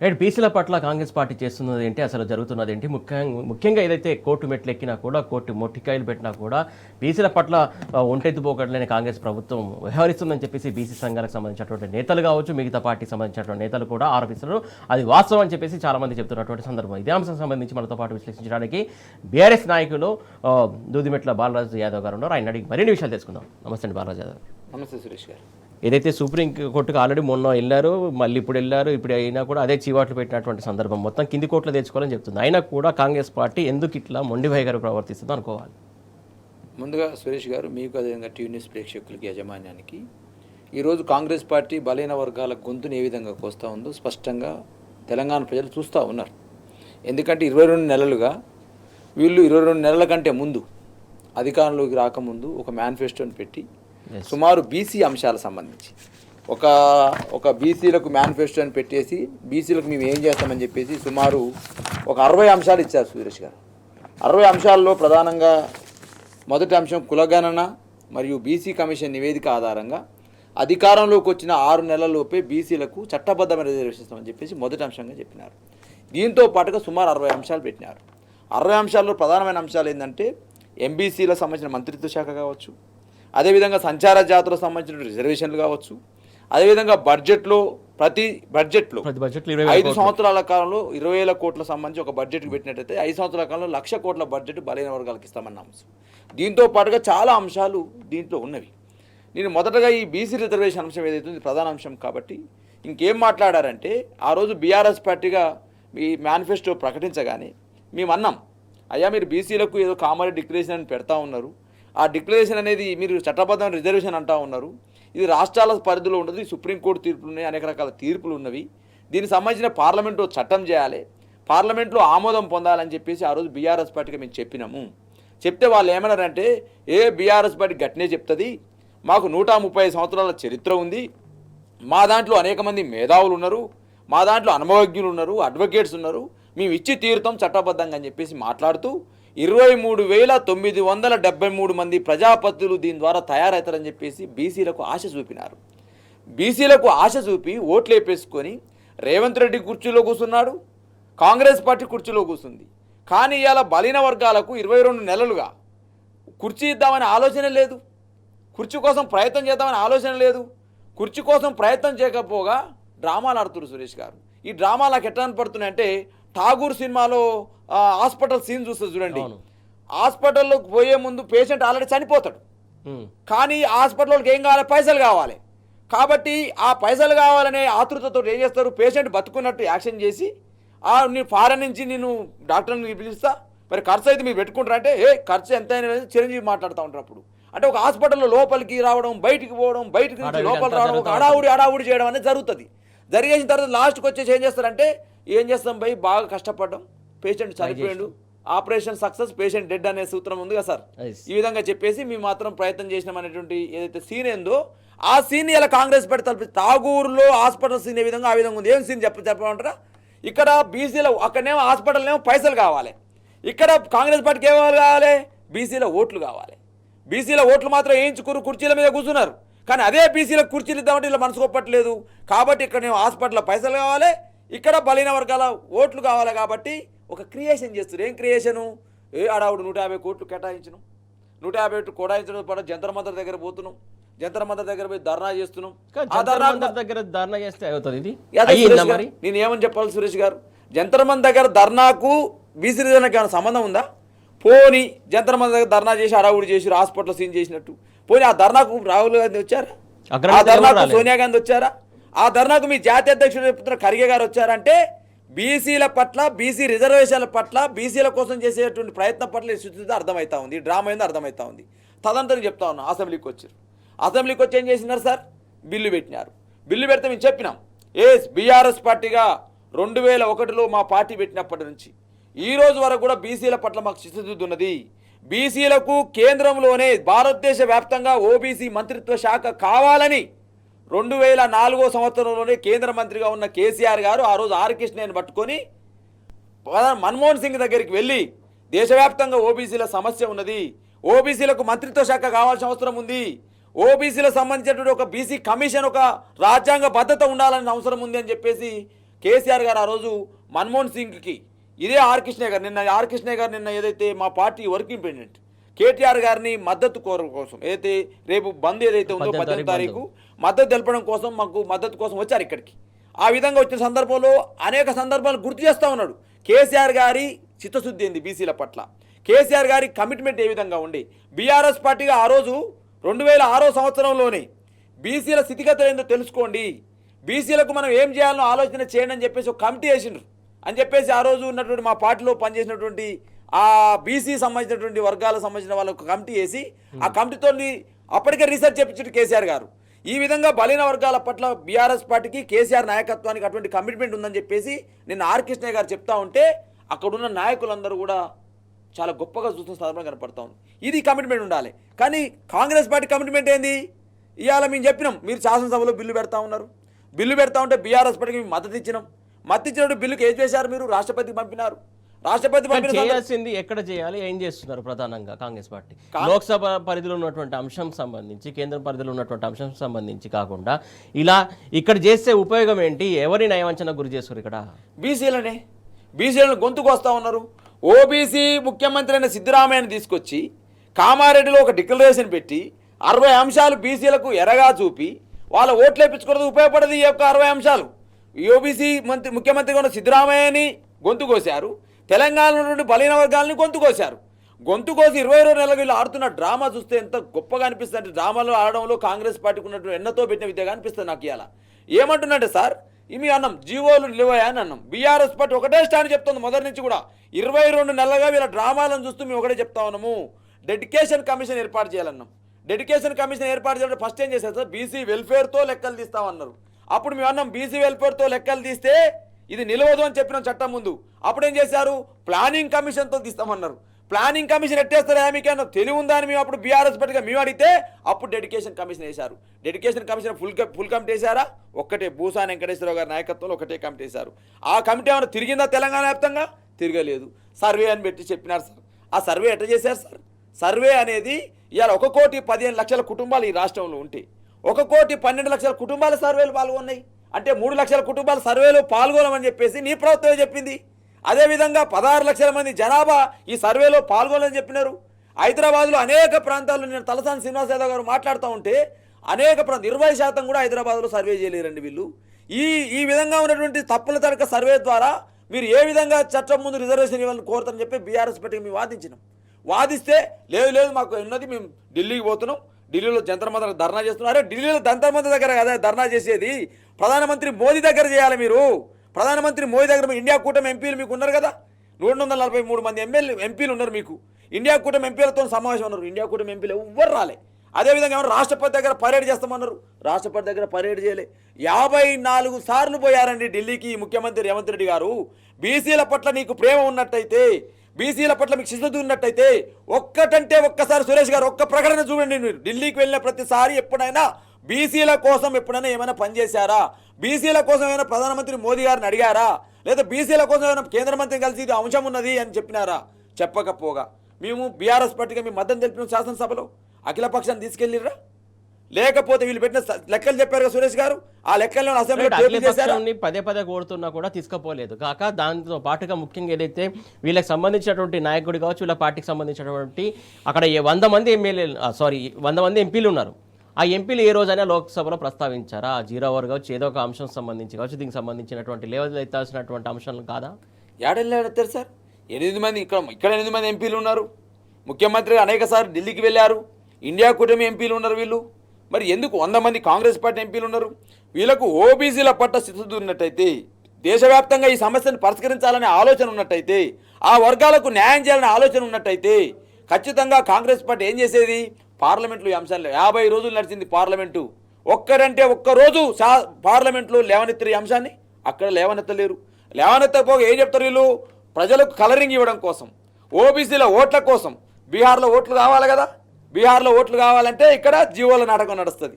Right. బీసీల పట్ల Congress party చేస్తున్నది ఏంటి, అసలు జరుగుతున్నది ఏంటి, ముఖ్యంగా ఏదైతే కోర్టు మెట్లు ఎక్కినా కూడా, కోర్టు మొట్టికాయలు పెట్టినా కూడా బీసీల పట్ల ఒంటెత్తుపోకట్లేని కాంగ్రెస్ ప్రభుత్వం వ్యవహరిస్తుందని చెప్పేసి బీసీ సంఘాలకు సంబంధించినటువంటి నేతలు కావచ్చు, మిగతా పార్టీకి సంబంధించినటువంటి నేతలు కూడా ఆరోపిస్తున్నారు. అది వాస్తవం అని చెప్పేసి చాలామంది చెప్తున్నటువంటి సందర్భం. ఇదే అంశం సంబంధించి మనతో పాటు విశ్లేషించడానికి బీఆర్ఎస్ నాయకులు దూదిమెట్ల బాలరాజు యాదవ్ గారు ఉన్నారు. ఆయన అడిగి మరిన్ని విషయాలు తెలుసుకుందాం. నమస్తే అండి బాలరాజు యాదవ్. నమస్తే సురేష్ గారు. ఏదైతే సుప్రీం కోర్టుకు ఆల్రెడీ మొన్న వెళ్ళారు, మళ్ళీ ఇప్పుడు వెళ్ళారు, ఇప్పుడు అయినా కూడా అదే చీవాట్లు పెట్టినటువంటి సందర్భం, మొత్తం కింది కోర్టులో తెచ్చుకోవాలని చెప్తుంది. అయినా కూడా కాంగ్రెస్ పార్టీ ఎందుకు ఇట్లా మొండిభాయ్ గారు ప్రవర్తిస్తుందో అనుకోవాలి. ముందుగా సురేష్ గారు, మీకు అదేవిధంగా టీవీ న్యూస్ ప్రేక్షకులకి, యాజమాన్యానికి ఈరోజు కాంగ్రెస్ పార్టీ బలైన వర్గాల గొంతుని ఏ విధంగా కోస్తూ ఉందో స్పష్టంగా తెలంగాణ ప్రజలు చూస్తూ ఉన్నారు. ఎందుకంటే 22 నెలలుగా వీళ్ళు 22 నెలల కంటే ముందు అధికారంలోకి రాకముందు ఒక మేనిఫెస్టోని పెట్టి సుమారు బీసీ అంశాలకు సంబంధించి ఒక బీసీలకు మేనిఫెస్టోని పెట్టేసి బీసీలకు మేము ఏం చేస్తామని చెప్పేసి సుమారు ఒక 60 అంశాలు ఇచ్చారు సురేష్ గారు. 60 అంశాల్లో ప్రధానంగా మొదటి అంశం కులగణన మరియు బీసీ కమిషన్ నివేదిక ఆధారంగా అధికారంలోకి వచ్చిన 6 నెలలలోపే బీసీలకు చట్టబద్ధమైన రిజర్వేషన్ ఇస్తామని చెప్పేసి మొదటి అంశంగా చెప్పినారు. దీంతో పాటుగా సుమారు 60 అంశాలు పెట్టినారు. 60 అంశాల్లో ప్రధానమైన అంశాలు ఏంటంటే ఎంబీసీలకు సంబంధించిన మంత్రిత్వ శాఖ కావచ్చు, అదేవిధంగా సంచార జాతులకు సంబంధించిన రిజర్వేషన్లు కావచ్చు, అదేవిధంగా ప్రతి బడ్జెట్లో 5 సంవత్సరాల కాలంలో 20,000 కోట్ల సంబంధించి ఒక బడ్జెట్కి పెట్టినట్టయితే 5 సంవత్సరాల కాలంలో 1,00,000 కోట్ల బడ్జెట్ బలైన వర్గాలకు ఇస్తామన్న అంశం. దీంతో పాటుగా చాలా అంశాలు దీంట్లో ఉన్నవి. నేను మొదటగా ఈ బీసీ రిజర్వేషన్ అంశం ఏదైతే ప్రధాన అంశం కాబట్టి ఇంకేం మాట్లాడారంటే, ఆ రోజు బీఆర్ఎస్ పార్టీగా మీ మేనిఫెస్టో ప్రకటించగానే మేము అన్నాం, అయ్యా మీరు బీసీలకు ఏదో కామన్ డిక్లరేషన్ అని పెడతా ఉన్నారు, ఆ డిక్లరేషన్ అనేది మీరు చట్టబద్ధమైన రిజర్వేషన్ అంటూ ఉన్నారు, ఇది రాష్ట్రాల పరిధిలో ఉండదు, సుప్రీంకోర్టు తీర్పులు ఉన్నాయి, అనేక రకాల తీర్పులు ఉన్నవి, దీనికి సంబంధించిన పార్లమెంట్లో చట్టం చేయాలి, పార్లమెంట్లో ఆమోదం పొందాలని చెప్పేసి ఆ రోజు బీఆర్ఎస్ పార్టీగా మేము చెప్పినాము. చెప్తే వాళ్ళు ఏమన్నారంటే, బీఆర్ఎస్ పార్టీ గట్టినే చెప్తుంది, మాకు 130 సంవత్సరాల చరిత్ర ఉంది, మా దాంట్లో అనేక మంది మేధావులు ఉన్నారు, మా దాంట్లో అనుభవజ్ఞులు ఉన్నారు, అడ్వకేట్స్ ఉన్నారు, మేము ఇచ్చి తీరుతాం చట్టబద్ధంగా అని చెప్పేసి మాట్లాడుతూ 23,973 మంది ప్రజాపతులు దీని ద్వారా తయారవుతారని చెప్పేసి బీసీలకు ఆశ చూపినారు. బీసీలకు ఆశ చూపి ఓట్లు వేపేసుకొని రేవంత్ రెడ్డి కుర్చీలో కూర్చున్నాడు, కాంగ్రెస్ పార్టీ కుర్చీలో కూర్చుంది. కానీ ఇవాళ బలిన వర్గాలకు 22 నెలలుగా కుర్చీ ఇద్దామనే ఆలోచన లేదు, కుర్చీ కోసం ప్రయత్నం చేద్దామనే ఆలోచన లేదు. కుర్చీ కోసం ప్రయత్నం చేయకపోగా డ్రామాలు ఆడుతున్నారు సురేష్ గారు. ఈ డ్రామాలు నాకు ఎట్లా పడుతున్నాయంటే, ఠాగూర్ సినిమాలో హాస్పిటల్ సీన్ చూస్తే చూడండి, హాస్పిటల్లోకి పోయే ముందు పేషెంట్ ఆల్రెడీ చనిపోతాడు, కానీ హాస్పిటల్కి ఏం కావాలి, పైసలు కావాలి. కాబట్టి ఆ పైసలు కావాలనే ఆతృతతో ఏం చేస్తారు, పేషెంట్ బతుకున్నట్టు యాక్షన్ చేసి నేను ఫారెన్ నుంచి నేను డాక్టర్ని పిలుస్తా, మరి ఖర్చు అయితే మీరు పెట్టుకుంటారంటే ఖర్చు ఎంత అయినా చిరంజీవి మాట్లాడుతూ ఉంటారు. అప్పుడు అంటే ఒక హాస్పిటల్లో లోపలికి రావడం, బయటికి పోవడం, బయటికి నుంచి లోపల రావడం, ఒక హడావుడి చేయడం అనేది జరుగుతుంది. జరిగేసిన తర్వాత లాస్ట్కి వచ్చేసి ఏం చేస్తారంటే, ఏం చేస్తాం భయ్, బాగా కష్టపడ్డాం, పేషెంట్ చనిపోయాడు, ఆపరేషన్ సక్సెస్, పేషెంట్ డెడ్ అనే సూత్రం ఉంది కదా సార్, ఈ విధంగా చెప్పేసి మేము మాత్రం ప్రయత్నం చేసినాం అనేటువంటి ఏదైతే సీన్ ఏందో ఆ సీన్ ఇలా కాంగ్రెస్ పెడతారు. ఠాగూర్లో హాస్పిటల్ సీన్ ఏ విధంగా ఆ విధంగా ఉంది. ఏం సీన్ చెప్పమంటారా, ఇక్కడ బీసీలో అక్కడనేమో హాస్పిటల్నేమో పైసలు కావాలి, ఇక్కడ కాంగ్రెస్ పార్టీకి ఏమో కావాలి, బీసీలో ఓట్లు కావాలి. బీసీలో ఓట్లు మాత్రం వేయించుకురు, కుర్చీల మీద కూర్చున్నారు. కానీ అదే బీసీలకు కుర్చీలు ఇద్దామంటే ఇలా మనసు ఒప్పట్లేదు. కాబట్టి ఇక్కడ నేను హాస్పిటల్లో పైసలు కావాలి, ఇక్కడ బలైన వర్గాల ఓట్లు కావాలి. కాబట్టి ఒక క్రియేషన్ చేస్తారు. ఏం క్రియేషను, ఆడావుడు 150 కోట్లు కేటాయించను, 150 కోట్లు కేటాయించడం పాటు జంతర్ మంతర్ దగ్గర పోతున్నాం, జంతర్ మంతర్ దగ్గర పోయి ధర్నా చేస్తున్నాం. ఆ ధర్నా చేస్తే అవుతుంది. నేను ఏమని చెప్పాలి సురేష్ గారు, జంతర్ మంతర్ దగ్గర ధర్నాకు బీసీ రిజర్వేషన్కి ఏమైనా సంబంధం ఉందా? పోనీ జంతర్ మంతర్ దగ్గర ధర్నా చేసి అడావుడి చేసి హాస్పిటల్ సీన్ చేసినట్టు, పోనీ ఆ ధర్నాకు రాహుల్ గాంధీ వచ్చారా, ఆ ధర్నాకు సోనియా గాంధీ వచ్చారా, ఆ ధర్నాకు మీ జాతీయ అధ్యక్షుడు చెప్తున్న ఖర్గే గారు వచ్చారంటే బీసీల పట్ల, బీసీ రిజర్వేషన్ల పట్ల, బీసీల కోసం చేసేటువంటి ప్రయత్నం పట్ల శుద్ధితో అర్థమవుతా ఉంది, డ్రామా ఏందో అర్థమవుతా ఉంది. తదంతరం చెప్తా ఉన్నాం. అసెంబ్లీకి వచ్చారు, అసెంబ్లీకి వచ్చి ఏం చేసినారు సార్, బిల్లు పెట్టినారు. బిల్లు పెడితే మేము చెప్పినాం, బీఆర్ఎస్ పార్టీగా 2001లో మా పార్టీ పెట్టినప్పటి నుంచి ఈ రోజు వరకు కూడా బీసీల పట్ల మాకు చిత్తశుద్ధి ఉన్నది. బీసీలకు కేంద్రంలోనే భారతదేశ వ్యాప్తంగా ఓబీసీ మంత్రిత్వ శాఖ కావాలని 2004 సంవత్సరంలోనే కేంద్ర మంత్రిగా ఉన్న కేసీఆర్ గారు ఆ రోజు ఆర్ కృష్ణయ్యని పట్టుకొని మన్మోహన్ సింగ్ దగ్గరికి వెళ్ళి, దేశవ్యాప్తంగా ఓబీసీల సమస్య ఉన్నది, ఓబీసీలకు మంత్రిత్వ శాఖ కావాల్సిన అవసరం ఉంది, ఓబీసీలకు సంబంధించినటువంటి ఒక బీసీ కమిషన్, ఒక రాజ్యాంగ భద్రత ఉండాలని అవసరం ఉంది అని చెప్పేసి కేసీఆర్ గారు ఆ రోజు మన్మోహన్ సింగ్కి ఇదే ఆర్ కృష్ణయ్య గారు నిన్న ఏదైతే మా పార్టీ వర్కింగ్ ప్రెసిడెంట్ కేటీఆర్ గారిని మద్దతు కోసం ఏదైతే రేపు బంద్ ఏదైతే ఉందో 18 తారీఖు మద్దతు తెలపడం కోసం మాకు మద్దతు కోసం వచ్చారు ఇక్కడికి. ఆ విధంగా వచ్చిన సందర్భంలో అనేక సందర్భాలు గుర్తు చేస్తూ ఉన్నాడు. కేసీఆర్ గారి చిత్తశుద్ధి ఏంది బీసీల పట్ల, కేసీఆర్ గారి కమిట్మెంట్ ఏ విధంగా ఉండి బీఆర్ఎస్ పార్టీగా ఆ రోజు 2006 సంవత్సరంలోనే బీసీల స్థితిగతులు ఏందో తెలుసుకోండి, బీసీలకు మనం ఏం చేయాలనో ఆలోచన చేయండి అని చెప్పేసి ఒక కమిటీ వేసిండ్రు అని చెప్పేసి ఆ రోజు ఉన్నటువంటి మా పార్టీలో పనిచేసినటువంటి ఆ బీసీ సంబంధించినటువంటి వర్గాలకు సంబంధించిన వాళ్ళకు కమిటీ వేసి ఆ కమిటీతో అప్పటికే రీసెర్చ్ చేయించారు కేసీఆర్ గారు. ఈ విధంగా బలైన వర్గాల పట్ల బీఆర్ఎస్ పార్టీకి కేసీఆర్ నాయకత్వానికి అటువంటి కమిట్మెంట్ ఉందని చెప్పేసి నిన్న ఆర్ కృష్ణయ్య గారు చెప్తా ఉంటే అక్కడున్న నాయకులందరూ కూడా చాలా గొప్పగా చూస్తున్న సందర్భంగా కనపడతా ఉంది. ఇది కమిట్మెంట్ ఉండాలి. కానీ కాంగ్రెస్ పార్టీ కమిట్మెంట్ ఏంది? ఇవాళ మేము చెప్పినాం, మీరు శాసనసభలో బిల్లు పెడతా ఉన్నారు, బిల్లు పెడతా ఉంటే బీఆర్ఎస్ పార్టీకి మేము మద్దతు ఇచ్చినప్పుడు బిల్లుకి ఏం చేశారు? మీరు రాష్ట్రపతికి పంపినారు. రాష్ట్రపతి చేయాల్సింది ఎక్కడ చేయాలి, ఏం చేస్తున్నారు? ప్రధానంగా కాంగ్రెస్ పార్టీ లోక్సభ పరిధిలో ఉన్నటువంటి అంశం సంబంధించి, కేంద్ర పరిధిలో ఉన్నటువంటి అంశం సంబంధించి కాకుండా ఇలా ఇక్కడ చేసే ఉపయోగం ఏంటి? ఎవరి నయవంచన గురి చేస్తారు? ఇక్కడ బీసీలను గొంతుకు వస్తూ ఉన్నారు. ఓబీసీ ముఖ్యమంత్రి అయిన సిద్ధరామయ్యని తీసుకొచ్చి కామారెడ్డిలో ఒక డిక్లరేషన్ పెట్టి 60 అంశాలు బీసీలకు ఎరగా చూపి వాళ్ళ ఓట్లు వేయించుకోవడం ఉపయోగపడదు. ఈ యొక్క 60 అంశాలు ఓబీసీ ముఖ్యమంత్రిగా ఉన్న సిద్ధరామయ్యని గొంతు కోశారు, తెలంగాణలో నుండి బలైన వర్గాలని గొంతు కోశారు. గొంతు కోసి 22 నెలలు వీళ్ళు ఆడుతున్న డ్రామా చూస్తే ఎంత గొప్పగా అనిపిస్తుంది అంటే, డ్రామాలో ఆడడంలో కాంగ్రెస్ పార్టీకి ఉన్నటువంటి ఎన్నతో పెట్టిన విద్యగా అనిపిస్తుంది నాకు. ఇలా ఏమంటున్నట్టే సార్, ఇవి అన్నం జీవోలు నిలవయా అని అన్నాం. బీఆర్ఎస్ పార్టీ ఒకటే స్టాండ్ చెప్తుంది మొదటి నుంచి కూడా. 22 నెలలుగా వీళ్ళ డ్రామాలను చూస్తూ మేము ఒకటే చెప్తా ఉన్నాము, డెడికేషన్ కమిషన్ ఏర్పాటు చేయాలన్నాం. డెడికేషన్ కమిషన్ ఏర్పాటు చేయాలంటే ఫస్ట్ ఏం చేశారు సార్, బీసీ వెల్ఫేర్తో లెక్కలు తీస్తామన్నారు. అప్పుడు మేము అన్నాం బీసీ వెల్ఫేర్తో లెక్కలు తీస్తే ఇది నిలవదు అని చెప్పినాం చట్టం ముందు. అప్పుడు ఏం చేశారు, ప్లానింగ్ కమిషన్తో తీస్తామన్నారు. ప్లానింగ్ కమిషన్ ఎట్టేస్తారా మీకన్నా తెలివి ఉందా అని మేము అప్పుడు బీఆర్ఎస్ పార్టీగా మేము అడిగితే అప్పుడు డెడికేషన్ కమిషన్ వేశారు. డెడికేషన్ కమిషన్ ఫుల్ కమిటీ వేశారా? ఒక్కటే భూసాని వెంకటేశ్వరరావు గారి నాయకత్వంలో ఒకటే కమిటీ వేశారు. ఆ కమిటీ ఏమైనా తిరిగిందా తెలంగాణ వ్యాప్తంగా? తిరగలేదు. సర్వే అని పెట్టి చెప్పినారు సార్. ఆ సర్వే ఎట్లా చేశారు సార్? సర్వే అనేది ఇవాళ 1,15,00,000 కుటుంబాలు ఈ రాష్ట్రంలో ఉంటే 1,12,00,000 కుటుంబాల సర్వేలు పాల్గొన్నాయి. అంటే 3 లక్షల కుటుంబాల సర్వేలో పాల్గొనమని చెప్పేసి నీ ప్రభుత్వమే చెప్పింది. అదేవిధంగా 16 లక్షల మంది జనాభా ఈ సర్వేలో పాల్గొనని చెప్పినారు. హైదరాబాద్లో అనేక ప్రాంతాల్లో నేను తలసాని శ్రీనివాస్ యాదవ్ గారు మాట్లాడుతూ ఉంటే అనేక 20% కూడా హైదరాబాద్లో సర్వే చేయలేరండి వీళ్ళు. ఈ విధంగా ఉన్నటువంటి తప్పుల తడక సర్వే ద్వారా మీరు ఏ విధంగా చట్టం ముందు రిజర్వేషన్ ఇవ్వాలని కోరుతారని చెప్పి బీఆర్ఎస్ పార్టీకి మేము వాదించినాం. వాదిస్తే లేదు మాకు ఉన్నది, మేము ఢిల్లీకి పోతున్నాం, ఢిల్లీలో జంతర్ మంతర్ ధర్నా చేస్తున్నారు. అరే ఢిల్లీలో జంతర్ మంతర్ దగ్గర కదా ధర్నా చేసేది, ప్రధానమంత్రి మోదీ దగ్గర చేయాలి. మీరు ప్రధానమంత్రి మోదీ దగ్గర ఇండియా కూటమి ఎంపీలు మీకు ఉన్నారు కదా, 143 మంది ఎంపీలు ఉన్నారు మీకు. ఇండియా కూటమి ఎంపీలతో సమావేశం ఉన్నారు. ఇండియా కూటమి ఎంపీలు ఎవ్వరు రాలే. అదేవిధంగా ఏమన్నా రాష్ట్రపతి దగ్గర పరేడ్ చేస్తామన్నారు, రాష్ట్రపతి దగ్గర పరేడ్ చేయలే. 54 సార్లు పోయారండి ఢిల్లీకి ముఖ్యమంత్రి రేవంత్ రెడ్డి గారు. బీసీల పట్ల నీకు ప్రేమ ఉన్నట్టయితే, బీసీల పట్ల మీకు చిత్తశుద్ధి ఉన్నట్టయితే ఒక్కటంటే ఒక్కసారి సురేష్ గారు ఒక్క ప్రకటన చూడండి. మీరు ఢిల్లీకి వెళ్ళిన ప్రతిసారి ఎప్పుడైనా బీసీల కోసం ఎప్పుడైనా ఏమైనా పనిచేశారా? బీసీల కోసం ఏమైనా ప్రధానమంత్రి మోదీ గారిని అడిగారా? లేదా బీసీల కోసం ఏమైనా కేంద్ర మంత్రిని కలిసి ఇది అంశం ఉన్నది అని చెప్పినారా? చెప్పకపోగా మేము బీఆర్ఎస్ పార్టీగా మేము మద్దతు తెలిపిన శాసనసభలో అఖిల పక్షాన్ని తీసుకెళ్ళిర్రా? లేకపోతే వీళ్ళు పెట్టిన లెక్కలు చెప్పారు కదా సురేష్ గారు, ఆ లెక్కలను అసెంబ్లీ పదే కోరుతున్నా కూడా తీసుకుపోలేదు. కాక దాంతో పాటుగా ముఖ్యంగా ఏదైతే వీళ్ళకి సంబంధించినటువంటి నాయకుడు కావచ్చు, వీళ్ళ పార్టీకి సంబంధించినటువంటి అక్కడ 100 మంది ఎంపీలు ఉన్నారు. ఆ ఎంపీలు ఏ రోజైనా లోక్సభలో ప్రస్తావించారా? జీరో అవర్ కావచ్చు, ఏదో ఒక అంశం సంబంధించి కావచ్చు, దీనికి సంబంధించినటువంటి లేవల్ ఎత్తాల్సినటువంటి అంశాలు కాదా? ఏడెళ్ళారు సార్. 8 మంది ఇక్కడ 8 మంది ఎంపీలు ఉన్నారు. ముఖ్యమంత్రి అనేక సార్లు ఢిల్లీకి వెళ్ళారు. ఇండియా కూటమి ఎంపీలు ఉన్నారు వీళ్ళు. మరి ఎందుకు 100 మంది కాంగ్రెస్ పార్టీ ఎంపీలు ఉన్నారు? వీళ్ళకు ఓబీసీల పట్ల చిత్తశుద్ధి ఉన్నట్టయితే, దేశవ్యాప్తంగా ఈ సమస్యను పరిష్కరించాలనే ఆలోచన ఉన్నట్టయితే, ఆ వర్గాలకు న్యాయం చేయాలనే ఆలోచన ఉన్నట్టయితే ఖచ్చితంగా కాంగ్రెస్ పార్టీ ఏం చేసేది? పార్లమెంట్లో ఈ అంశాలు 50 రోజులు నడిచింది పార్లమెంటు. ఒక్కరోజు పార్లమెంట్లో లేవనెత్తరు ఈ అంశాన్ని. అక్కడ లేవనెత్తలేరు. లేవనెత్తకపోగా ఏం చెప్తారు వీళ్ళు? ప్రజలకు కలరింగ్ ఇవ్వడం కోసం, ఓబీసీల ఓట్ల కోసం. బీహార్లో ఓట్లు కావాలి కదా, బీహార్లో ఓట్లు కావాలంటే ఇక్కడ జీవోల నాటకం నడుస్తుంది.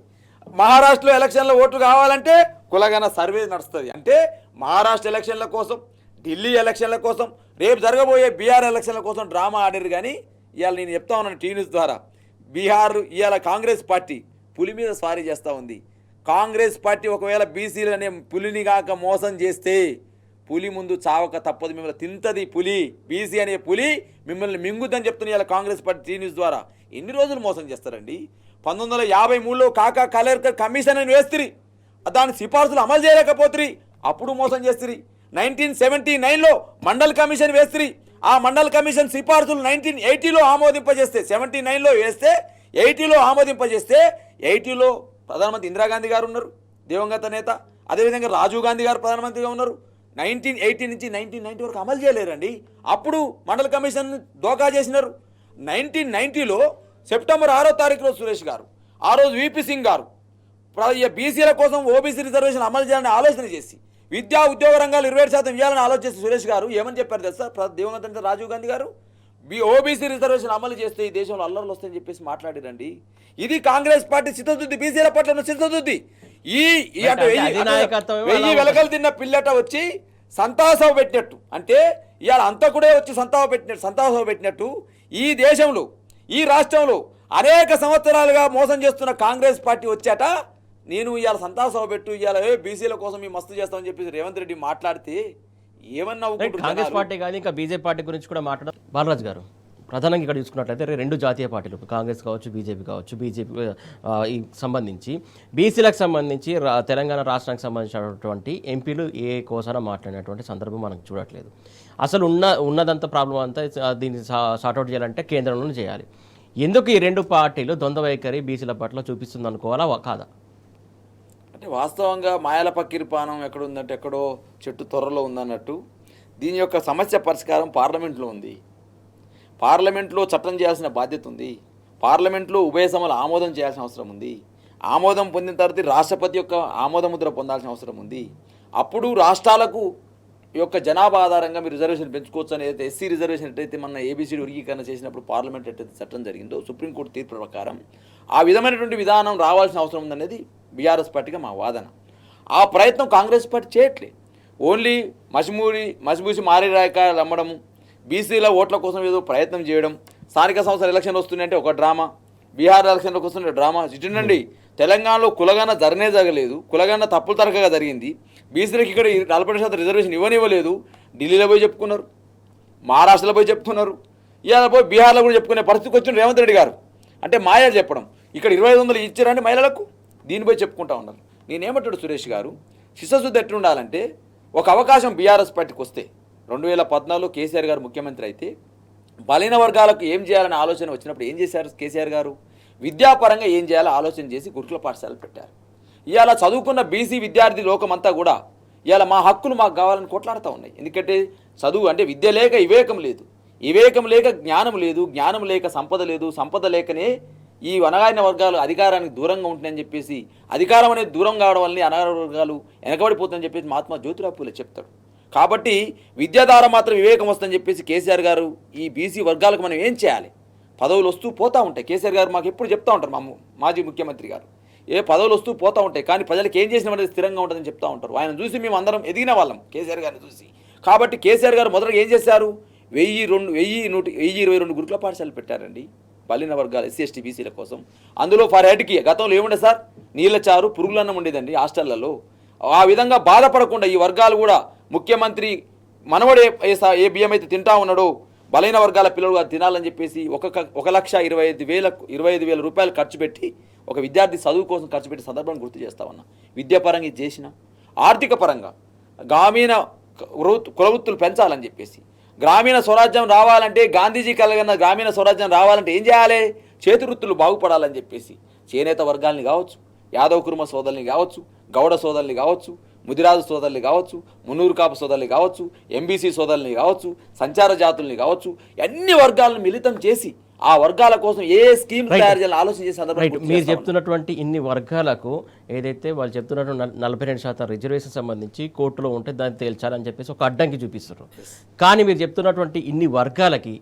మహారాష్ట్రలో ఎలక్షన్లో ఓట్లు కావాలంటే కులగన సర్వే నడుస్తుంది. అంటే మహారాష్ట్ర ఎలక్షన్ల కోసం, ఢిల్లీ ఎలక్షన్ల కోసం, రేపు జరగబోయే బీహార్ ఎలక్షన్ల కోసం డ్రామా ఆడారు. కానీ ఇవాళ నేను చెప్తా ఉన్నాను టీ న్యూస్ ద్వారా, బీహార్ ఇవాళ కాంగ్రెస్ పార్టీ పులి మీద స్వారీ చేస్తూ ఉంది. కాంగ్రెస్ పార్టీ ఒకవేళ బీసీలనే పులిని కాక మోసం చేస్తే పులి ముందు చావక తప్పదు, మిమ్మల్ని తింటది పులి. బీసీ అనే పులి మిమ్మల్ని మింగుద్దని చెప్తున్న ఇలా కాంగ్రెస్ పార్టీ టీ న్యూస్ ద్వారా. ఎన్ని రోజులు మోసం చేస్తారండి? 1953లో కాకా కలేర్కర్ కమిషన్ అని వేస్తిరి, దాని సిఫార్సులు అమలు చేయలేకపోతురి, అప్పుడు మోసం చేస్తురి. 1979లో మండల్ కమిషన్ వేస్తిరి, ఆ మండల్ కమిషన్ సిఫార్సులు 1980లో ఆమోదింపజేస్తే, 79లో వేస్తే 80లో ఆమోదింపజేస్తే, 80లో ప్రధానమంత్రి ఇందిరాగాంధీ గారు ఉన్నారు, దివంగత నేత. అదేవిధంగా రాజీవ్ గాంధీ గారు ప్రధానమంత్రిగా ఉన్నారు. 1980 నుంచి 1990 వరకు అమలు చేయలేరండి. అప్పుడు మండల కమిషన్ దోకా చేసినారు. 1990లో సెప్టెంబర్ 6వ తారీఖులో సురేష్ గారు, ఆ రోజు విపి సింగ్ గారు బీసీల కోసం ఓబీసీ రిజర్వేషన్ అమలు చేయాలని ఆలోచన చేసి, విద్యా ఉద్యోగ రంగాలు 27% ఇవ్వాలని ఆలోచిస్తే సురేష్ గారు ఏమని చెప్పారు తెలుసా? దివంగత నేత రాజీవ్ గాంధీ గారు ఓబీసీ రిజర్వేషన్ అమలు చేస్తే ఈ దేశంలో అల్లర్లు వస్తాయని చెప్పేసి మాట్లాడిరండి. ఇది కాంగ్రెస్ పార్టీ చిత్తశుద్ధి, బీసీల పట్ల ఉన్న చిత్తశుద్ధి. అంటే వెయ్యి వెలకలు తిన్న పిల్లట వచ్చి సంతాసభ పెట్టినట్టు, అంటే ఇవాళ అంతకుడే వచ్చి సంతాసభ పెట్టినట్టు ఈ దేశంలో, ఈ రాష్ట్రంలో అనేక సంవత్సరాలుగా మోసం చేస్తున్న కాంగ్రెస్ పార్టీ వచ్చాట నేను ఇవాళ సంతాసభ పెట్టు, ఇవాళ బీసీల కోసం ఈ మస్తు చేస్తామని చెప్పేసి రేవంత్ రెడ్డి మాట్లాడితే ఏమన్నా కాంగ్రెస్ పార్టీ కానీ ఇంకా బీజేపీ పార్టీ గురించి కూడా మాట్లాడారు. బాలరాజు గారు, ప్రధానంగా ఇక్కడ చూసుకున్నట్లయితే రెండు జాతీయ పార్టీలు, కాంగ్రెస్ కావచ్చు, బీజేపీ కావచ్చు, ఈ సంబంధించి బీసీలకు సంబంధించి తెలంగాణ రాష్ట్రానికి సంబంధించినటువంటి ఎంపీలు ఏ కోసాన మాట్లాడినటువంటి సందర్భం మనకు చూడట్లేదు. అసలు ఉన్నదంతా ప్రాబ్లం అంతా దీన్ని సార్ట్అవుట్ చేయాలంటే కేంద్రంలోనే చేయాలి. ఎందుకు ఈ రెండు పార్టీలు ద్వంద్వ వైఖరి బీసీల పట్ల చూపిస్తుంది అనుకోవాలా కాదా? అంటే వాస్తవంగా మాయాల పక్కిరిపానం ఎక్కడుందంటే ఎక్కడో చెట్టు త్వరలో ఉందన్నట్టు దీని యొక్క సమస్య పరిష్కారం పార్లమెంట్లో ఉంది. పార్లమెంట్లో చట్టం చేయాల్సిన బాధ్యత ఉంది. పార్లమెంట్లో ఉభయ సభలు ఆమోదం చేయాల్సిన అవసరం ఉంది. ఆమోదం పొందిన తర్వాత రాష్ట్రపతి యొక్క ఆమోద ముద్ర పొందాల్సిన అవసరం ఉంది. అప్పుడు రాష్ట్రాలకు యొక్క జనాభా ఆధారంగా మీరు రిజర్వేషన్ పెంచుకోవచ్చు అనేది, ఎస్సీ రిజర్వేషన్ ఎట్టయితే మన ఏబీసీ వర్గీకరణ చేసినప్పుడు పార్లమెంట్ ఎట్టయితే చట్టం జరిగిందో సుప్రీంకోర్టు తీర్పు ప్రకారం ఆ విధమైనటువంటి విధానం రావాల్సిన అవసరం ఉందనేది బీఆర్ఎస్ పార్టీగా మా వాదన. ఆ ప్రయత్నం కాంగ్రెస్ పార్టీ చేయట్లేదు. ఓన్లీ మసిబూసి మారేరాయకాయలు అమ్మడము, బీసీల ఓట్ల కోసం ఏదో ప్రయత్నం చేయడం, స్థానిక సంస్థల ఎలక్షన్ వస్తున్నాయంటే ఒక డ్రామా, బీహార్ ఎలక్షన్లకు వస్తున్న డ్రామా. ఇటుండండి, తెలంగాణలో కులగన్న జరగలేదు, కులగన్న తప్పులు తరగగా జరిగింది. బీసీలకు ఇక్కడ 40% రిజర్వేషన్ ఇవ్వనివ్వలేదు. ఢిల్లీలో పోయి చెప్పుకున్నారు, మహారాష్ట్రలో పోయి చెప్పుకున్నారు, ఇవాళ పోయి బీహార్లో కూడా చెప్పుకునే పరిస్థితికి వచ్చిన రేవంత్ రెడ్డి గారు. అంటే మాయలు చెప్పడం, ఇక్కడ 2500 ఇచ్చారండి మహిళలకు, దీని పోయి చెప్పుకుంటా ఉన్నారు. నేనేమంటాడు సురేష్ గారు, శిశశుద్ధి ఎట్లుండాలంటే ఒక అవకాశం బీఆర్ఎస్ పార్టీకి వస్తే 2014లో కేసీఆర్ గారు ముఖ్యమంత్రి అయితే బలైన వర్గాలకు ఏం చేయాలనే ఆలోచన వచ్చినప్పుడు ఏం చేశారు కేసీఆర్ గారు? విద్యాపరంగా ఏం చేయాలో ఆలోచన చేసి గురుకుల పాఠశాలలు పెట్టారు. ఇవాళ చదువుకున్న బీసీ విద్యార్థి లోకమంతా కూడా ఇవాళ మా హక్కులు మాకు కావాలని కొట్లాడుతూ ఉన్నాయి. ఎందుకంటే చదువు అంటే విద్య లేక వివేకం లేదు, వివేకం లేక జ్ఞానం లేదు, జ్ఞానం లేక సంపద లేదు, సంపద లేకనే ఈ అనగారిన వర్గాలు అధికారానికి దూరంగా ఉంటుందని చెప్పేసి, అధికారం అనేది దూరం కావడం వల్లనే అనగారిన వర్గాలు వెనకబడిపోతుందని చెప్పేసి మహాత్మా జ్యోతిరావు పూలే చెప్తాడు. కాబట్టి విద్య ద్వారా మాత్రం వివేకం వస్తుందని చెప్పేసి కేసీఆర్ గారు ఈ బీసీ వర్గాలకు మనం ఏం చేయాలి? పదవులు వస్తూ పోతూ ఉంటాయి. కేసీఆర్ గారు మాకు ఎప్పుడు చెప్తూ ఉంటారు, మాజీ ముఖ్యమంత్రి గారు, ఏ పదవులు వస్తూ పోతూ ఉంటాయి కానీ ప్రజలకు ఏం చేసిన అనేది స్థిరంగా ఉంటుందని చెప్తూ ఉంటారు. ఆయన చూసి మేము అందరం ఎదిగిన వాళ్ళం కేసీఆర్ గారిని చూసి. కాబట్టి కేసీఆర్ గారు మొదటగా ఏం చేశారు? 1022 గురుకుల పాఠశాలలు పెట్టారండి బలిన వర్గాలు ఎస్సీ ఎస్టీ బీసీల కోసం. అందులో ఫర్ హెడ్కి గతంలో ఏముండే సార్, నీళ్ళ చారు పురుగులన్నం ఉండేదండి హాస్టళ్లలో. ఆ విధంగా బాధపడకుండా ఈ వర్గాలు కూడా ముఖ్యమంత్రి మనవడే ఏ బియ్యం అయితే తింటా ఉన్నాడో బలైన వర్గాల పిల్లలు తినాలని చెప్పేసి 1,25,000 రూపాయలు ఖర్చు పెట్టి ఒక విద్యార్థి చదువు కోసం ఖర్చు పెట్టి సందర్భాన్ని గుర్తు చేస్తా ఉన్నా. విద్యాపరంగా ఇది చేసిన, ఆర్థిక పరంగా గ్రామీణ కులవృత్తులు పెంచాలని చెప్పేసి, గ్రామీణ స్వరాజ్యం రావాలంటే గాంధీజీ కలగన్న గ్రామీణ స్వరాజ్యం రావాలంటే ఏం చేయాలి? చేతి వృత్తులు బాగుపడాలని చెప్పేసి చేనేత వర్గాల్ని కావచ్చు, యాదవ్ కుర్మ సోదరుల్ని కావచ్చు, గౌడ సోదరుల్ని కావచ్చు, ముదిరాజు సోదరులు కావచ్చు, మున్నూరు కాపు సోదరులు కావచ్చు, ఎంబీసీ సోదరుల్ని కావచ్చు, సంచార జాతుల్ని కావచ్చు, అన్ని వర్గాలను మిళితం చేసి ఆ వర్గాల కోసం ఏ స్కీమ్ తయారు చేయాలని ఆలోచన చేసే సందర్భంలో మీరు చెప్తున్నటువంటి ఇన్ని వర్గాలకు ఏదైతే వాళ్ళు చెప్తున్నటువంటి 42% రిజర్వేషన్ సంబంధించి కోర్టులో ఉంటే దాన్ని తేల్చాలని చెప్పేసి ఒక అడ్డంకి చూపిస్తారు. కానీ మీరు చెప్తున్నటువంటి ఇన్ని వర్గాలకి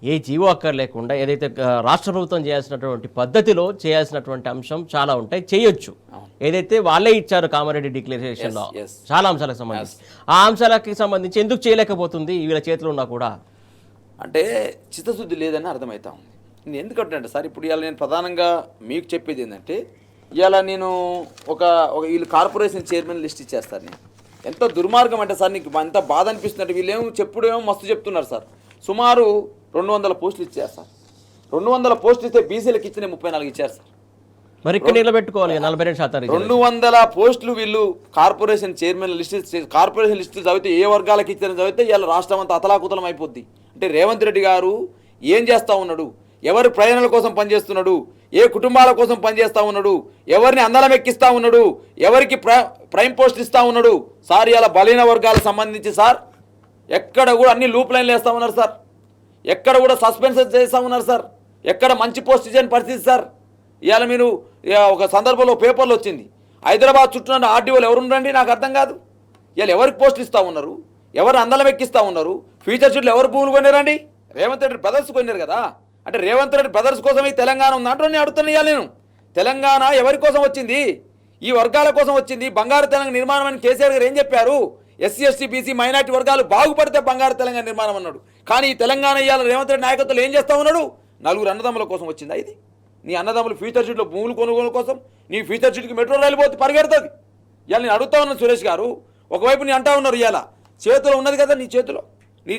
ఏ జీవో అక్కర్ లేకుండా ఏదైతే రాష్ట్ర ప్రభుత్వం చేయాల్సినటువంటి పద్ధతిలో చేయాల్సినటువంటి అంశం చాలా ఉంటాయి, చేయొచ్చు. ఏదైతే వాళ్ళే ఇచ్చారు కామారెడ్డి డిక్లరేషన్లో చాలా అంశాలకు సంబంధించి, ఆ అంశాలకి సంబంధించి ఎందుకు చేయలేకపోతుంది వీళ్ళ చేతిలో ఉన్నా కూడా? అంటే చిత్తశుద్ధి లేదని అర్థమవుతా ఉంది. నేను ఎందుకంటే సార్ ఇప్పుడు ఇవాళ నేను ప్రధానంగా మీకు చెప్పేది ఏంటంటే ఇవాళ నేను ఒక వీళ్ళు కార్పొరేషన్ చైర్మన్ లిస్ట్ ఇచ్చేస్తారు. నేను ఎంత దుర్మార్గం అంటే సార్, నీకు ఎంత బాధ అనిపిస్తుందంటే వీళ్ళేమో చెప్పుడేమో మస్తు చెప్తున్నారు సార్. సుమారు 200 పోస్టులు ఇచ్చారు సార్. 200 పోస్టులు ఇస్తే బీసీలకు ఇచ్చిన 34 ఇచ్చారు సార్. మరి ఇక్కడ నిలబెట్టుకోవాలి 42%. 200 పోస్టులు వీళ్ళు కార్పొరేషన్ చైర్మన్ కార్పొరేషన్ లిస్టు చదివితే ఏ వర్గాలకు ఇచ్చారని చదివితే ఇవాళ రాష్ట్రం అంతా అతలాకుతలం అయిపోద్ది. అంటే రేవంత్ రెడ్డి గారు ఏం చేస్తూ ఉన్నాడు, ఎవరి ప్రయోజనాల కోసం పనిచేస్తున్నాడు, ఏ కుటుంబాల కోసం పనిచేస్తూ ఉన్నాడు, ఎవరిని అందలం ఎక్కిస్తూ ఉన్నాడు, ఎవరికి ప్రైమ్ పోస్ట్ ఇస్తూ ఉన్నాడు సార్. ఇలా బలహీన వర్గాలకు సంబంధించి సార్ ఎక్కడ కూడా అన్ని లూప్ లైన్లు వేస్తూ ఉన్నారు సార్. ఎక్కడ కూడా సస్పెన్షన్ చేస్తూ ఉన్నారు సార్. ఎక్కడ మంచి పోస్ట్ ఇచ్చని పరిస్థితి సార్. ఇవాళ మీరు ఒక సందర్భంలో పేపర్లో వచ్చింది, హైదరాబాద్ చుట్టూ ఆర్డీఓలు ఎవరు ఉండండి నాకు అర్థం కాదు. ఇవాళ ఎవరికి పోస్టులు ఇస్తూ ఉన్నారు, ఎవరు అందలం ఎక్కిస్తూ ఉన్నారు, ఫ్యూచర్ షూట్లు ఎవరు భూములు కొన్నారండి? రేవంత్ రెడ్డి బ్రదర్స్ కొన్నారు కదా. అంటే రేవంత్ రెడ్డి బ్రదర్స్ కోసం ఈ తెలంగాణ ఉందంటే నేను అడుగుతున్నా. ఇవాళ నేను తెలంగాణ ఎవరి కోసం వచ్చింది? ఈ వర్గాల కోసం వచ్చింది. బంగారు తెలంగాణ నిర్మాణం అని కేసీఆర్ గారు ఏం చెప్పారు? ఎస్సీ ఎస్టీ బీసీ మైనార్టీ వర్గాలు బాగుపడితే బంగారు తెలంగాణ నిర్మాణం అన్నాడు. కానీ ఈ తెలంగాణ ఇవాళ రేవంత్ రెడ్డి నాయకత్వంలో ఏం చేస్తూ ఉన్నాడు? నలుగురు అన్నదమ్ముల కోసం వచ్చిందా ఇది? నీ అన్నదమ్ములు ఫ్యూచర్ షూట్లో భూములు కొనుగోలు కోసం, నీ ఫ్యూచర్ షూట్కి మెట్రో రైలు పోతే పరిగెడుతుంది. ఇవాళ నేను అడుగుతా ఉన్నాను సురేష్ గారు, ఒకవైపు నీ అంటా ఉన్నారు ఇవాళ చేతిలో ఉన్నది కదా, నీ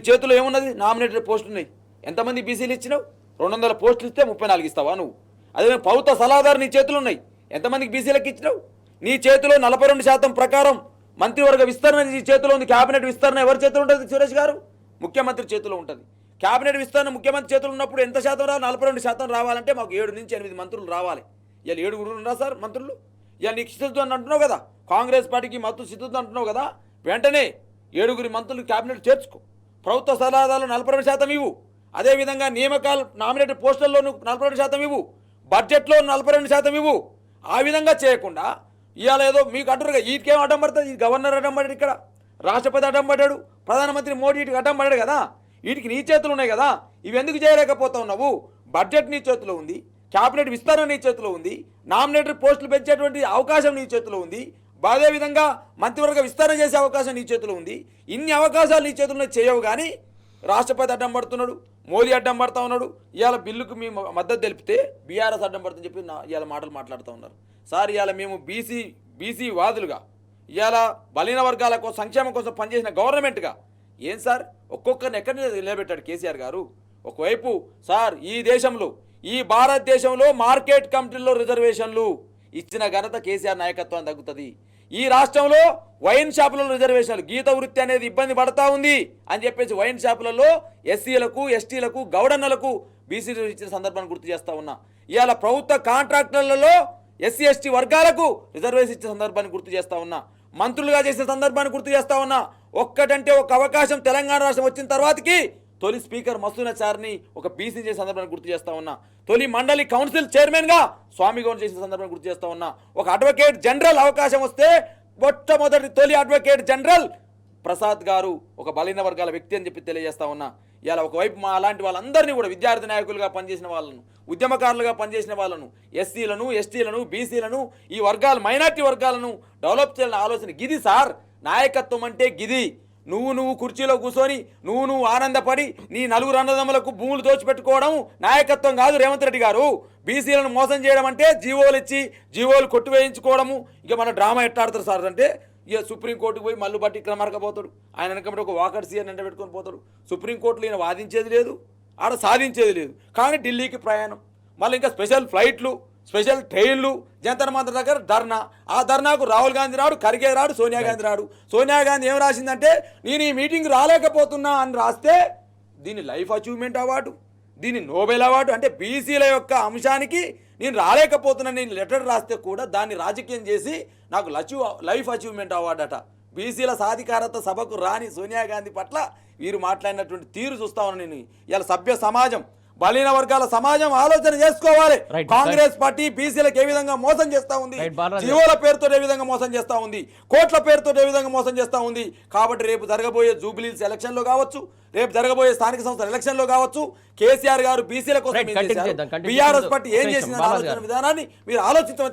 చేతిలో ఏమున్నది? నామినేటెడ్ పోస్టులు ఉన్నాయి. ఎంతమంది బీసీలు ఇచ్చినావు? 200 పోస్టులు ఇస్తే 34 ఇస్తావా నువ్వు? అదే ప్రభుత్వ సలహాదారు నీ చేతులు ఉన్నాయి. ఎంతమందికి బీసీలకు ఇచ్చినావు? నీ చేతిలో 42% ప్రకారం మంత్రివర్గ విస్తరణ నీ చేతిలో ఉంది. క్యాబినెట్ విస్తరణ ఎవరి చేతిలో ఉంటుంది సురేష్ గారు? ముఖ్యమంత్రి చేతిలో ఉంటుంది. క్యాబినెట్ విస్తరణ ముఖ్యమంత్రి చేతులు ఉన్నప్పుడు ఎంత శాతం రావాలి? 42% రావాలంటే మాకు 7 నుంచి 8 మంత్రులు రావాలి. ఇవాళ 7 ఉన్నా సార్ మంత్రులు. ఇవాళ నీకు సిద్ధుద్దు అని అంటున్నావు కదా, కాంగ్రెస్ పార్టీకి మత్తు సిద్ధుద్దు అంటున్నావు కదా, వెంటనే 7 మంత్రులు క్యాబినెట్ చేర్చుకో. ప్రభుత్వ సలహాదారులు 42% ఇవ్వు. అదేవిధంగా నియామకాలు నామినేటెడ్ పోస్టుల్లో 42% ఇవ్వు. బడ్జెట్లో 42% ఇవ్వు. ఆ విధంగా చేయకుండా ఇవాళ ఏదో మీకు అంటారుగా, వీటికేం అడ్డం పడుతుంది? ఈ గవర్నర్ అడ్డం పడ్డాడు, ఇక్కడ రాష్ట్రపతి అడ్డం పడ్డాడు, ప్రధానమంత్రి మోడీ వీటికి అడ్డం పడ్డాడు కదా. వీటికి నీ చేతులు ఉన్నాయి కదా, ఇవి ఎందుకు చేయలేకపోతా ఉన్నావు? బడ్జెట్ నీ చేతిలో ఉంది, క్యాబినెట్ విస్తరణ నీ చేతిలో ఉంది, నామినేటెడ్ పోస్టులు పెంచేటువంటి అవకాశం నీ చేతిలో ఉంది, అదేవిధంగా మంత్రివర్గ విస్తరణ చేసే అవకాశం నీ చేతిలో ఉంది. ఇన్ని అవకాశాలు నీ చేతుల్లో చేయవు. కానీ రాష్ట్రపతి అడ్డం పడుతున్నాడు, మోదీ అడ్డం పడుతూ ఉన్నాడు. ఇవాళ బిల్లుకు మీ మద్దతు తెలిపితే బీఆర్ఎస్ అడ్డం పడుతుందని చెప్పి ఇవాళ మాటలు మాట్లాడుతూ ఉన్నారు సార్. ఇవాళ మేము బీసీ వాదులుగా, ఇవాళ బలహీన వర్గాల కోసం సంక్షేమం కోసం పనిచేసిన గవర్నమెంట్గా ఏం సార్ ఒక్కొక్కరిని ఎక్కడి నిలబెట్టాడు కేసీఆర్ గారు? ఒకవైపు సార్ ఈ దేశంలో, ఈ భారతదేశంలో మార్కెట్ కమిటీల్లో రిజర్వేషన్లు ఇచ్చిన ఘనత కేసీఆర్ నాయకత్వం తగ్గుతుంది. ఈ రాష్ట్రంలో వైన్ షాపులలో రిజర్వేషన్లు, గీత వృత్తి అనేది ఇబ్బంది పడతా ఉంది అని చెప్పేసి వైన్ షాపులలో ఎస్సీలకు ఎస్టీలకు గౌడన్నలకు బీసీలు ఇచ్చిన సందర్భాన్ని గుర్తు చేస్తూ ఉన్నా. ఇవాళ ప్రభుత్వ కాంట్రాక్టర్లలో ఎస్సీ ఎస్టీ వర్గాలకు రిజర్వేషన్ ఇచ్చిన సందర్భాన్ని గుర్తు చేస్తూ ఉన్నా. మంత్రులుగా చేసిన సందర్భాన్ని గుర్తు చేస్తూ ఉన్నా. ఒక్కటంటే ఒక అవకాశం తెలంగాణ రాష్ట్రం వచ్చిన తర్వాతకి తొలి స్పీకర్ మసూనాచారిని ఒక బీసీ చేసిన సందర్భాన్ని గుర్తు చేస్తూ ఉన్నా. తొలి మండలి కౌన్సిల్ చైర్మన్గా స్వామి గౌడ్ చేసిన సందర్భాన్ని గుర్తు చేస్తూ ఉన్నా. ఒక అడ్వకేట్ జనరల్ అవకాశం వస్తే మొట్టమొదటి తొలి అడ్వకేట్ జనరల్ ప్రసాద్ గారు ఒక బలహీన వర్గాల వ్యక్తి అని చెప్పి తెలియజేస్తా ఉన్నా. ఇలా ఒకవైపు మా అలాంటి వాళ్ళందరినీ కూడా విద్యార్థి నాయకులుగా పనిచేసిన వాళ్ళను, ఉద్యమకారులుగా పనిచేసిన వాళ్ళను, ఎస్సీలను ఎస్టీలను బీసీలను ఈ వర్గాలు మైనార్టీ వర్గాలను డెవలప్ చేయాలని ఆలోచన గిది సార్. నాయకత్వం అంటే గిది. నువ్వు కుర్చీలో కూర్చొని నువ్వు ఆనందపడి నీ నలుగురు అన్నదమ్ములకు భూములు దోచిపెట్టుకోవడం నాయకత్వం కాదు రేవంత్ రెడ్డి గారు. బీసీలను మోసం చేయడం అంటే జీవోలు ఇచ్చి జీవోలు కొట్టివేయించుకోవడము. ఇక మన డ్రామా ఎట్టాడుతారు సార్ అంటే, ఇక సుప్రీంకోర్టుకు పోయి మళ్ళీ బట్టి ఇక్కడ మరకపోతాడు. ఆయన వెనకబడి ఒక వాకర్ సీఎన్ ఎంట పెట్టుకొని పోతాడు. సుప్రీంకోర్టులో ఈయన వాదించేది లేదు, ఆడ సాధించేది లేదు. కానీ ఢిల్లీకి ప్రయాణం, మళ్ళీ ఇంకా స్పెషల్ ఫ్లైట్లు, స్పెషల్ ట్రైన్లు, జంతర్ మంతర్ దగ్గర ధర్నా. ఆ ధర్నాకు రాహుల్ గాంధీ రాడు, ఖర్గే రాడు, సోనియా గాంధీ రాడు. సోనియా గాంధీ ఏం రాసిందంటే, నేను ఈ మీటింగ్ రాలేకపోతున్నా అని రాస్తే దీన్ని లైఫ్ అచీవ్మెంట్ అవార్డు, దీన్ని నోబెల్ అవార్డు. అంటే బీసీల యొక్క అంశానికి నేను రాలేకపోతున్నా నేను లెటర్ రాస్తే కూడా దాన్ని రాజకీయం చేసి నాకు లైఫ్ అచీవ్మెంట్ అవార్డు అట. బీసీల సాధికారత సభకు రాని సోనియా గాంధీ పట్ల వీరు మాట్లాడినటువంటి తీరు చూస్తా ఉన్నాను నేను. ఇలా సభ్య సమాజం, బలహీన వర్గాల సమాజం ఆలోచన చేసుకోవాలి. కాంగ్రెస్ పార్టీ బీసీలకు ఏ విధంగా మోసం చేస్తా ఉంది, జీవోల పేరుతో ఏ విధంగా మోసం చేస్తా ఉంది, కోట్ల పేరుతో ఏ విధంగా మోసం చేస్తా ఉంది. కాబట్టి రేపు జరగబోయే జూబ్లీహిల్స్ ఎలక్షన్ లో కావచ్చు, రేపు జరగబోయే స్థానిక సంస్థల ఎలక్షన్ లో కావచ్చు, కేసీఆర్ గారు బీసీల కోసం బీఆర్ఎస్ పార్టీ ఏం చేసిన విధానాన్ని మీరు ఆలోచించవచ్చు.